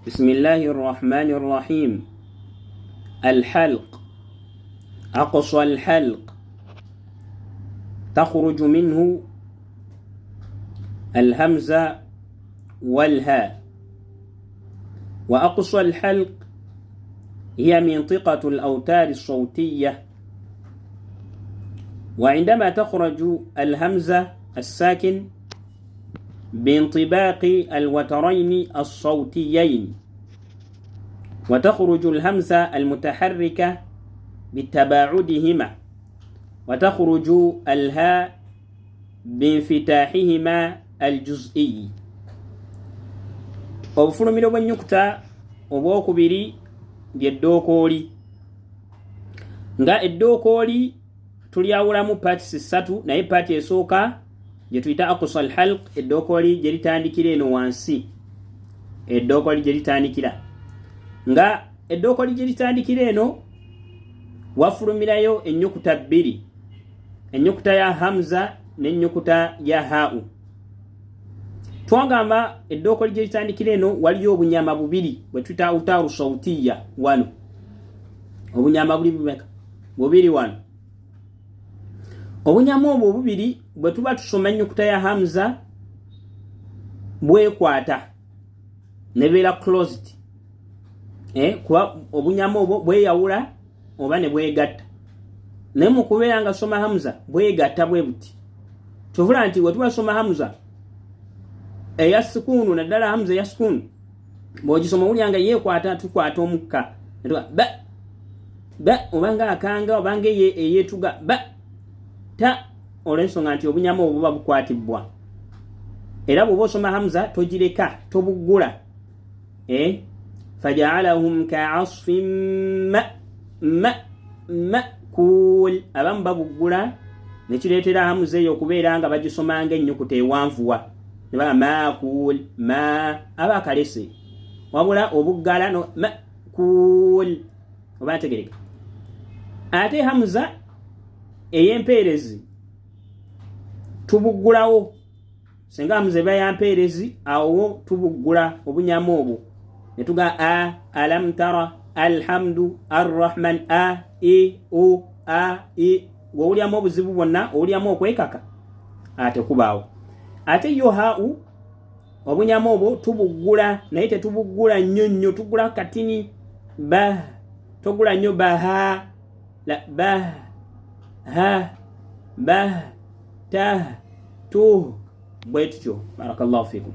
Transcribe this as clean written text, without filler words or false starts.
بسم الله الرحمن الرحيم. الحلق، أقصى الحلق تخرج منه الهمزة والهاء، وأقصى الحلق هي منطقة الأوتار الصوتية، وعندما تخرج الهمزة الساكن بانطباق الوترين الصوتيين، وتخرج الهمزة المتحركة بتباعدهما، وتخرج الهاء بانفتاحهما الجزئي. obufulumiro bw'ennyukuta obwokubiri ly'eddokooli. Nga eddokooli tulyawulamu paatisi 3, naye paati esooka gye tuyita aqsa al-halq, eddokooli gye litandikira eno wansi, eddokooli gye litandikira. Nga eddokooli gye litandikira eno wafulumirayo ennyukuta 2, ennyukuta ya hamza n'ennyukuta ya haa'u. Twagamba eddokooli gye litandikira eno waliyo obunyama 2 bwe tuyita awtaaru sawtiya. Wano obunyama bubiri wano. Obunyama obwo obubiri bwe tuba tusoma ennyukuta ya hamza bwekwata ne beera closed, kuba obunyama obwo bweyawula oba ne bwegatta. Naye mu kubeera nga soma hamza bwegatta bwe buti, tuvula nti we tuba soma hamza eya sukuunu, naddala hamza eya sukuunu bw'ogisoma wulya nga yeekwata, tukwata omukka ba ba, obanga akanga obanga eyeetuga ba ta, olw'ensonga nti obunyama obwo buba bukwatibbwa. Era bw'oba osoma hamza togireka, tobuggula. Faja'alahum ka'asfin ma'kuul, abamu babuggula ne kireetera hamza eyo okubeera nga bagisoma ng'ennyukuta ewanvuwa, ne baga ma'kuul, ma aba akalese, wabula obuggala no ma'kuul, oba ntegereka. Ate hamza ey'empeerezi tubuggulawo, singa hamza eba ya mpeerezi awo tubuggula obunyama obwo ne tuga a, alam tara, alhamdu, arrahman, a, e, o, a, e. Wowulyamu obuzibu bwonna, owulyamu okwekaka, ate kubaawo. Ate yo haa'u obunyama obwo tubuggula, naye tetubuggula nnyo, tuggula katini ba, togula nnyo ba ha, la ba ha ba ta tu, bwe tutyo. Barakallahu fikum.